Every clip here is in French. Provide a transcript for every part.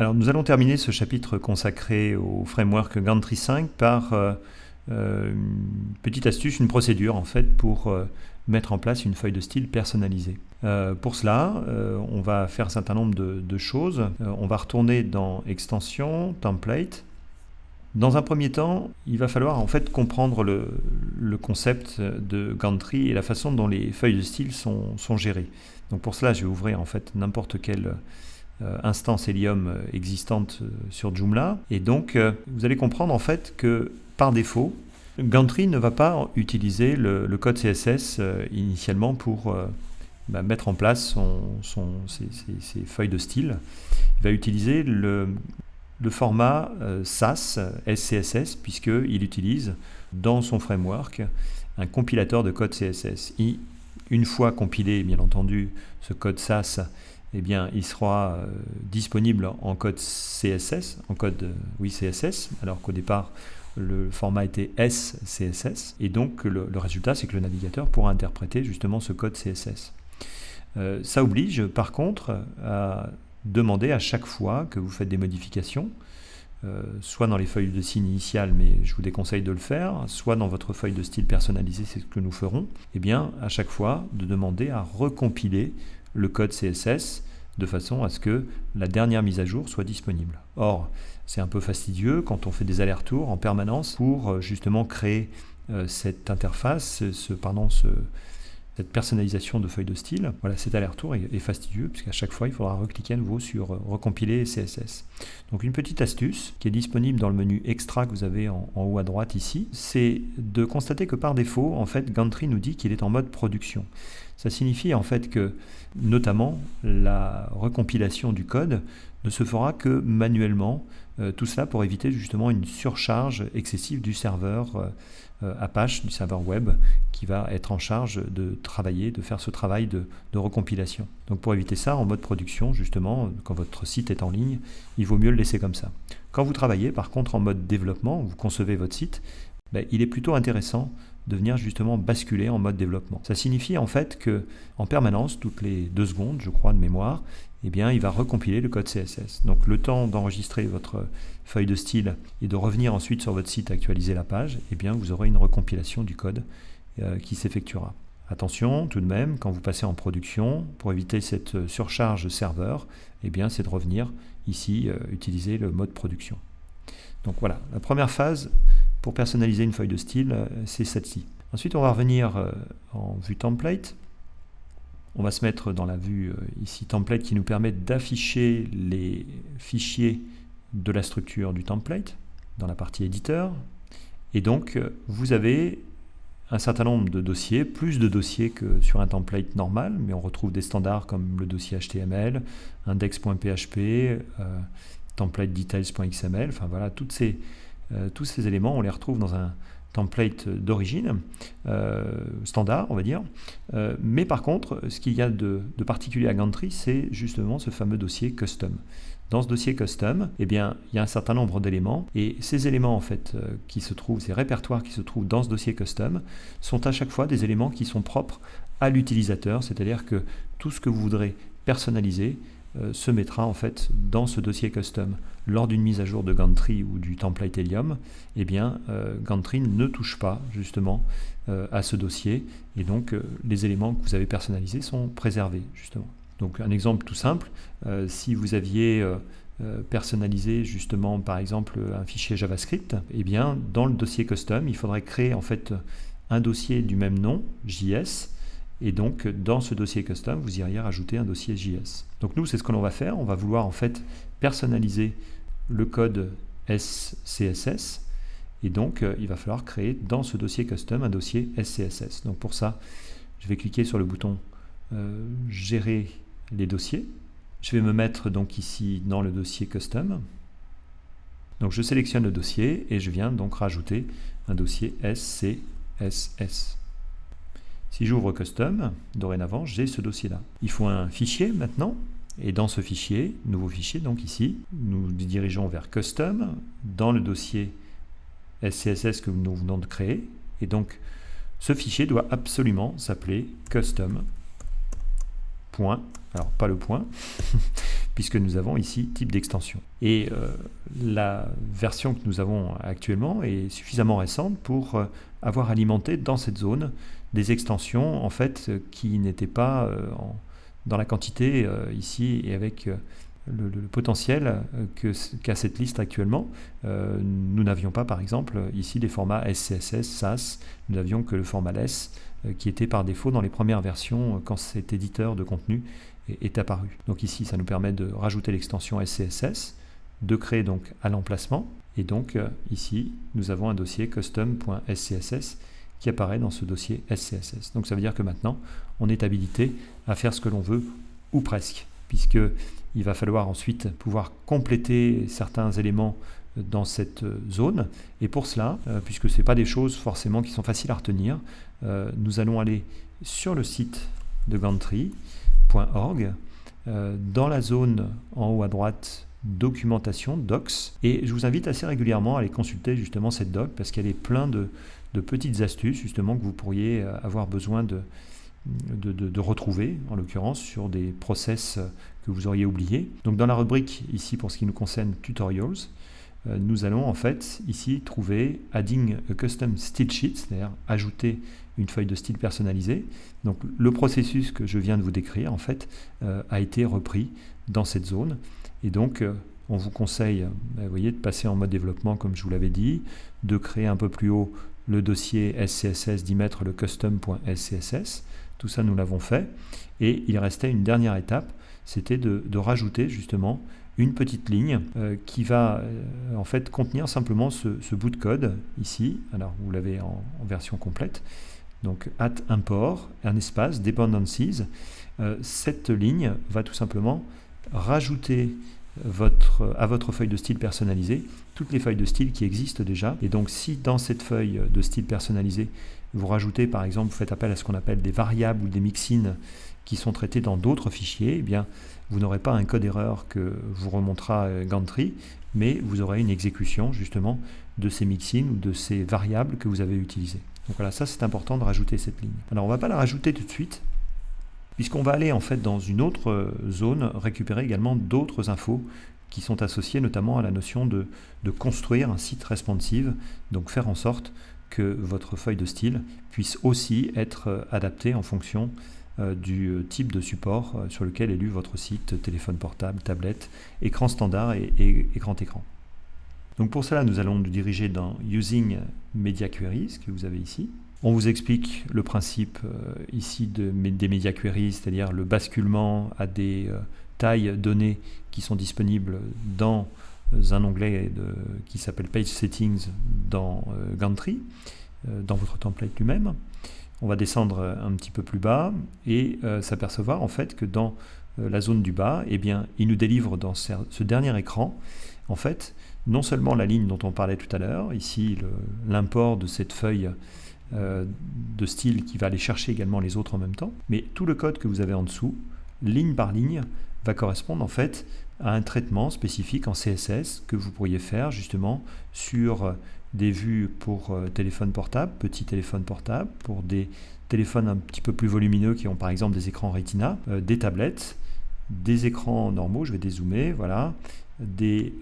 Alors nous allons terminer ce chapitre consacré au framework Gantry 5 par une petite astuce, une procédure en fait pour mettre en place une feuille de style personnalisée. Pour cela, on va faire un certain nombre de choses. On va retourner dans Extension, Template. Dans un premier temps, il va falloir en fait comprendre le concept de Gantry et la façon dont les feuilles de style sont gérées. Donc pour cela, je vais ouvrir en fait n'importe quelle instance Helium existante sur Joomla. Et donc, vous allez comprendre en fait que par défaut, Gantry ne va pas utiliser le code CSS initialement pour mettre en place ses feuilles de style. Il va utiliser le format SAS, SCSS, puisqu'il utilise dans son framework un compilateur de code CSS. Une fois compilé, bien entendu, ce code SAS, eh bien, il sera disponible en code CSS, CSS, alors qu'au départ, le format était SCSS. Et donc, le résultat, c'est que le navigateur pourra interpréter justement ce code CSS. Ça oblige, par contre, à demander à chaque fois que vous faites des modifications, soit dans les feuilles de style initiales, mais je vous déconseille de le faire, soit dans votre feuille de style personnalisée, c'est ce que nous ferons, eh bien, à chaque fois, de demander à recompiler le code CSS de façon à ce que la dernière mise à jour soit disponible. Or, c'est un peu fastidieux quand on fait des allers-retours en permanence pour justement créer cette interface, cette personnalisation de feuilles de style. Voilà, cet aller-retour est fastidieux puisqu'à chaque fois, il faudra recliquer à nouveau sur recompiler CSS. Donc une petite astuce qui est disponible dans le menu Extra que vous avez en haut à droite ici, c'est de constater que par défaut, en fait, Gantry nous dit qu'il est en mode production. Ça signifie en fait que, notamment, la recompilation du code ne se fera que manuellement, tout cela pour éviter justement une surcharge excessive du serveur Apache, du serveur web, qui va être en charge de faire ce travail de recompilation. Donc pour éviter ça, en mode production, justement, quand votre site est en ligne, il vaut mieux le laisser comme ça. Quand vous travaillez par contre en mode développement, vous concevez votre site, il est plutôt intéressant de venir justement basculer en mode développement. Ça signifie en fait que en permanence, toutes les 2 secondes, je crois, de mémoire, eh bien, il va recompiler le code CSS. Donc le temps d'enregistrer votre feuille de style et de revenir ensuite sur votre site actualiser la page, eh bien, vous aurez une recompilation du code qui s'effectuera. Attention tout de même, quand vous passez en production, pour éviter cette surcharge serveur, eh bien, c'est de revenir ici utiliser le mode production. Donc voilà, la première phase pour personnaliser une feuille de style, c'est celle-ci. Ensuite, on va revenir en vue template. On va se mettre dans la vue ici template qui nous permet d'afficher les fichiers de la structure du template dans la partie éditeur. Et donc, vous avez un certain nombre de dossiers, plus de dossiers que sur un template normal, mais on retrouve des standards comme le dossier HTML, index.php, template details.xml, enfin voilà, tous ces éléments, on les retrouve dans un template d'origine, standard, on va dire. Mais par contre, ce qu'il y a de particulier à Gantry, c'est justement ce fameux dossier custom. Dans ce dossier custom, eh bien, il y a un certain nombre d'éléments, et ces éléments, en fait, ces répertoires qui se trouvent dans ce dossier custom, sont à chaque fois des éléments qui sont propres à l'utilisateur, c'est-à-dire que tout ce que vous voudrez personnaliser se mettra en fait dans ce dossier custom. Lors d'une mise à jour de Gantry ou du template Helium, eh bien, Gantry ne touche pas justement à ce dossier, et donc les éléments que vous avez personnalisés sont préservés justement. Donc un exemple tout simple, si vous aviez personnalisé justement par exemple un fichier JavaScript, eh bien dans le dossier custom, il faudrait créer en fait un dossier du même nom, JS, et donc dans ce dossier custom, vous iriez rajouter un dossier JS. Donc nous, c'est ce que l'on va faire, on va vouloir en fait personnaliser le code SCSS, et donc il va falloir créer dans ce dossier custom un dossier SCSS. Donc pour ça, je vais cliquer sur le bouton gérer les dossiers. Je vais me mettre donc ici dans le dossier custom. Donc je sélectionne le dossier et je viens donc rajouter un dossier SCSS. Si j'ouvre Custom, dorénavant, j'ai ce dossier-là. Il faut un fichier maintenant, et dans ce fichier, nouveau fichier, donc ici, nous dirigeons vers Custom, dans le dossier SCSS que nous venons de créer, et donc ce fichier doit absolument s'appeler Custom. Point, alors pas le point, puisque nous avons ici type d'extension. Et la version que nous avons actuellement est suffisamment récente pour avoir alimenté dans cette zone des extensions en fait qui n'étaient pas dans la quantité ici et avec le potentiel qu'a cette liste actuellement. Nous n'avions pas par exemple ici des formats SCSS, SAS, nous n'avions que le format LESS qui était par défaut dans les premières versions quand cet éditeur de contenu est apparu. Donc ici ça nous permet de rajouter l'extension SCSS, de créer donc à l'emplacement, et donc ici nous avons un dossier custom.scss qui apparaît dans ce dossier SCSS. Donc ça veut dire que maintenant on est habilité à faire ce que l'on veut, ou presque, puisqu'il va falloir ensuite pouvoir compléter certains éléments dans cette zone, et pour cela, puisque ce n'est pas des choses forcément qui sont faciles à retenir, nous allons aller sur le site de Gantry.org, dans la zone en haut à droite documentation, docs, et je vous invite assez régulièrement à aller consulter justement cette doc parce qu'elle est plein de petites astuces justement que vous pourriez avoir besoin de retrouver, en l'occurrence sur des process que vous auriez oubliés. Donc dans la rubrique ici pour ce qui nous concerne tutorials, nous allons en fait ici trouver adding a custom style sheet, c'est-à-dire ajouter une feuille de style personnalisée. Donc le processus que je viens de vous décrire en fait a été repris dans cette zone, et donc on vous conseille, vous voyez, de passer en mode développement comme je vous l'avais dit, de créer un peu plus haut le dossier SCSS, d'y mettre le custom.scss. Tout ça nous l'avons fait, et il restait une dernière étape, c'était de rajouter justement une petite ligne qui va en fait contenir simplement ce bout de code ici. Alors vous l'avez en version complète, donc @import un espace dependencies. Cette ligne va tout simplement rajouter à votre feuille de style personnalisée toutes les feuilles de style qui existent déjà. Et donc si dans cette feuille de style personnalisée vous rajoutez par exemple, vous faites appel à ce qu'on appelle des variables ou des mixins qui sont traités dans d'autres fichiers, eh bien vous n'aurez pas un code erreur que vous remontera Gantry, mais vous aurez une exécution justement de ces mixins ou de ces variables que vous avez utilisées. Donc voilà, ça c'est important de rajouter cette ligne. Alors on ne va pas la rajouter tout de suite, puisqu'on va aller en fait dans une autre zone récupérer également d'autres infos qui sont associées notamment à la notion de construire un site responsive, donc faire en sorte que votre feuille de style puisse aussi être adaptée en fonction du type de support sur lequel est lu votre site, téléphone portable, tablette, écran standard et grand écran. Donc pour cela, nous allons nous diriger dans Using Media Queries, que vous avez ici. On vous explique le principe ici des Media Queries, c'est-à-dire le basculement à des tailles données qui sont disponibles dans un onglet qui s'appelle Page Settings dans Gantry, dans votre template lui-même. On va descendre un petit peu plus bas et s'apercevoir en fait que dans la zone du bas, eh bien, il nous délivre dans ce dernier écran en fait non seulement la ligne dont on parlait tout à l'heure, ici l'import de cette feuille de style qui va aller chercher également les autres en même temps, mais tout le code que vous avez en dessous, ligne par ligne, va correspondre en fait à un traitement spécifique en CSS que vous pourriez faire justement sur des vues pour téléphone portable, petit téléphone portable, pour des téléphones un petit peu plus volumineux qui ont par exemple des écrans Retina, des tablettes, des écrans normaux, je vais dézoomer, voilà, des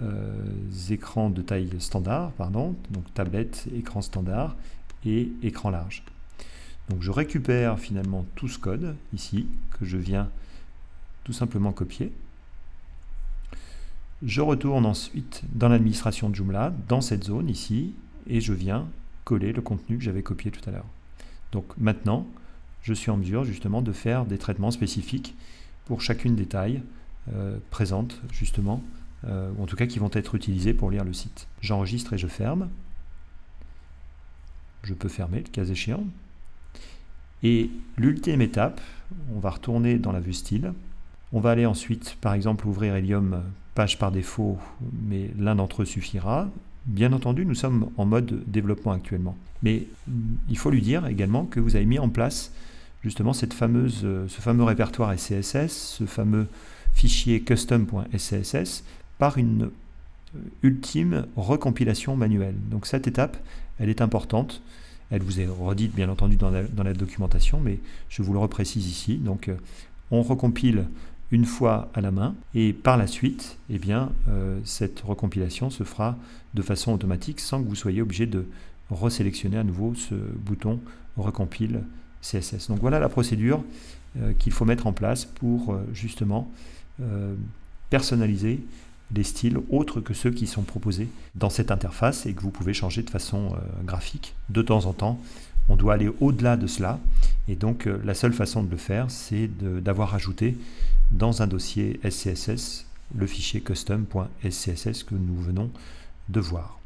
écrans de taille standard, pardon, donc tablette, écran standard et écran large. Donc je récupère finalement tout ce code ici que je viens tout simplement copier. Je retourne ensuite dans l'administration Joomla, dans cette zone ici, et je viens coller le contenu que j'avais copié tout à l'heure. Donc maintenant, je suis en mesure justement de faire des traitements spécifiques pour chacune des tailles présentes justement, ou en tout cas qui vont être utilisées pour lire le site. J'enregistre et je ferme. Je peux fermer le cas échéant. Et l'ultime étape, on va retourner dans la vue style. On va aller ensuite, par exemple, ouvrir Helium page par défaut, mais l'un d'entre eux suffira. Bien entendu, nous sommes en mode développement actuellement. Mais il faut lui dire également que vous avez mis en place justement ce fameux répertoire SCSS, ce fameux fichier custom.scss par une ultime recompilation manuelle. Donc cette étape, elle est importante. Elle vous est redite bien entendu dans la documentation, mais je vous le reprécise ici. Donc on recompile une fois à la main, et par la suite, cette recompilation se fera de façon automatique sans que vous soyez obligé de resélectionner à nouveau ce bouton recompile CSS. Donc voilà la procédure qu'il faut mettre en place pour justement personnaliser les styles autres que ceux qui sont proposés dans cette interface et que vous pouvez changer de façon graphique. De temps en temps, on doit aller au-delà de cela, et donc la seule façon de le faire, c'est d'avoir ajouté dans un dossier SCSS le fichier custom.scss que nous venons de voir.